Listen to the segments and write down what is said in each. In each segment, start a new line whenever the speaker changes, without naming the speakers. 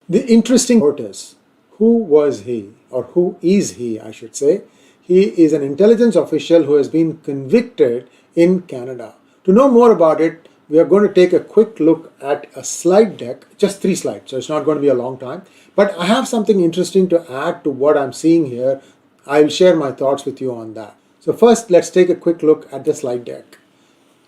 The interesting part is, who was he, or who is he, I should say? He is an intelligence official who has been convicted in Canada. To know more about it, we are going to take a quick look at a slide deck, just 3 slides, so it's not going to be a long time. But I have something interesting to add to what I'm seeing here. I'll share my thoughts with you on that. So first, let's take a quick look at the slide deck.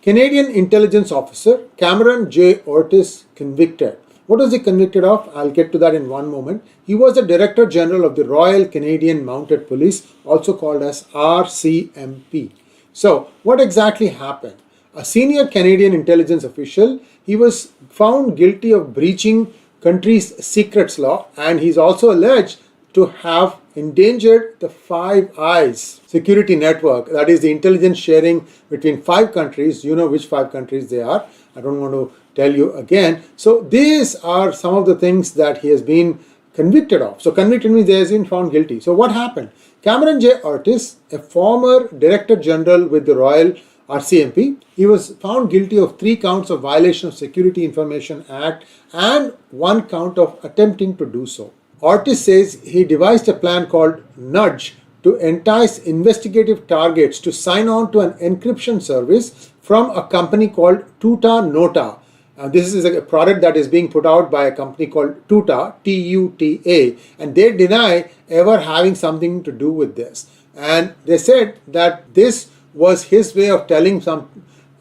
Canadian intelligence officer Cameron J. Otis convicted. What was he convicted of? I'll get to that in one moment. He was the Director General of the Royal Canadian Mounted Police, also called as RCMP. So, what exactly happened? A senior Canadian intelligence official, he was found guilty of breaching country's secrets law, and he's also alleged to have endangered the Five Eyes security network, that is the intelligence sharing between 5 countries. You know which 5 countries they are. I don't want to tell you again. So these are some of the things that he has been convicted of. So convicted means he has been found guilty. So what happened? Cameron J. Otis, a former Director General with the Royal RCMP, he was found guilty of 3 counts of violation of Security Information Act and 1 count of attempting to do so. Otis says he devised a plan called Nudge to entice investigative targets to sign on to an encryption service from a company called Tutanata. This is a product that is being put out by a company called Tuta, T-U-T-A, and they deny ever having something to do with this. And they said that this was his way of telling some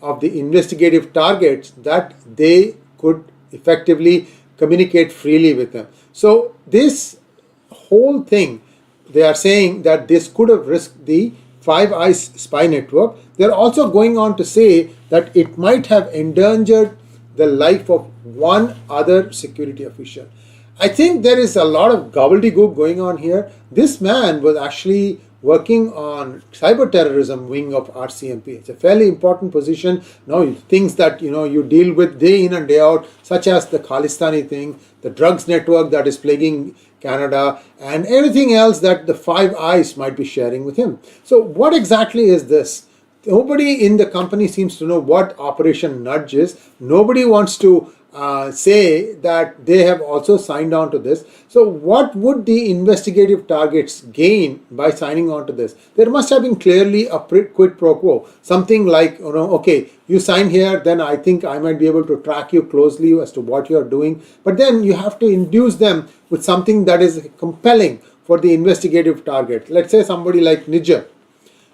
of the investigative targets that they could effectively communicate freely with them. So this whole thing, they are saying that this could have risked the Five Eyes spy network. They're also going on to say that it might have endangered the life of one other security official. I think there is a lot of gobbledygook going on here. This man was actually working on cyber terrorism wing of RCMP. It's a fairly important position. Now, things that you deal with day in and day out, such as the Khalistani thing, the drugs network that is plaguing Canada, and everything else that the Five Eyes might be sharing with him. So what exactly is this? Nobody in the company seems to know what Operation Nudge is. Nobody wants to say that they have also signed on to this. So what would the investigative targets gain by signing on to this? There must have been clearly a quid pro quo. Something like, okay, you sign here, then I think I might be able to track you closely as to what you're doing. But then you have to induce them with something that is compelling for the investigative target. Let's say somebody like Niger.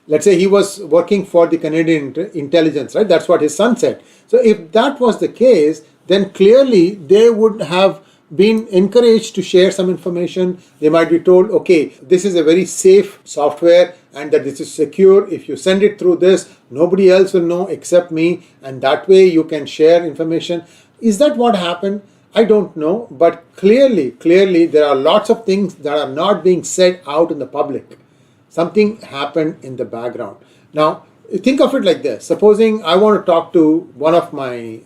Let's say he was working for the Canadian intelligence, right? That's what his son said. So if that was the case, then clearly they would have been encouraged to share some information. They might be told, okay, this is a very safe software and that this is secure. If you send it through this, nobody else will know except me, and that way you can share information. Is that what happened? I don't know, but clearly there are lots of things that are not being said out in the public. Something happened in the background. Now, think of it like this. Supposing I want to talk to one of my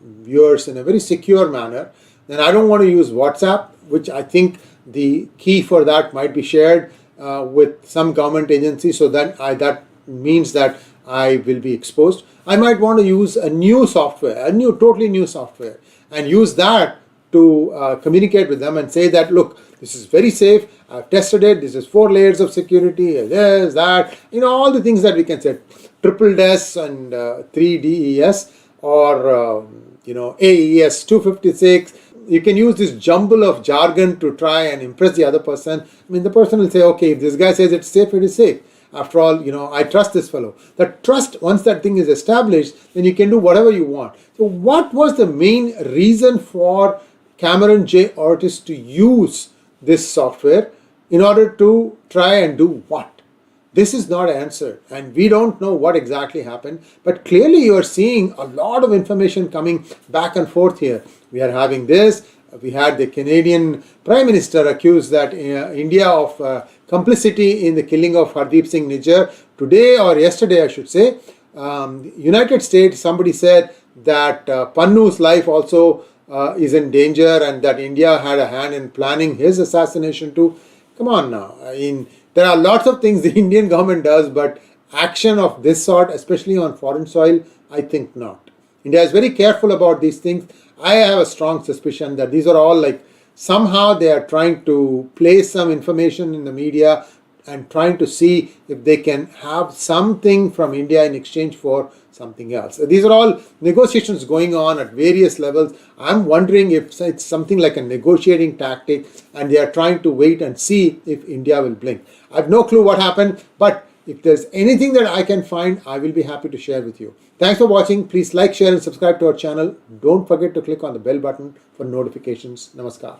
viewers in a very secure manner, then I don't want to use WhatsApp, which I think the key for that might be shared with some government agency, so that that means that I will be exposed. I might want to use a new software, totally new software, and use that to communicate with them and say that, look, this is very safe, I've tested it, this is 4 layers of security, this, that, all the things that we can say, triple DES and 3DES, or AES 256. You can use this jumble of jargon to try and impress the other person. I mean, the person will say, okay, if this guy says it's safe, it is safe. After all, I trust this fellow. That trust, once that thing is established, then you can do whatever you want. So what was the main reason for Cameron J. Otis to use this software in order to try and do what? This is not answered, and we don't know what exactly happened, but clearly you are seeing a lot of information coming back and forth here. We are having this. We had the Canadian Prime Minister accuse that India of complicity in the killing of Hardeep Singh Nijjar. Today, or yesterday I should say, United States, somebody said that Pannu's life also is in danger, and that India had a hand in planning his assassination too. Come on now. I mean, there are lots of things the Indian government does, but action of this sort, especially on foreign soil, I think not. India is very careful about these things. I have a strong suspicion that these are all like somehow they are trying to place some information in the media and trying to see if they can have something from India in exchange for something else. These are all negotiations going on at various levels. I'm wondering if it's something like a negotiating tactic and they are trying to wait and see if India will blink. I have no clue what happened, but if there's anything that I can find, I will be happy to share with you. Thanks for watching. Please like, share and subscribe to our channel. Don't forget to click on the bell button for notifications. Namaskar.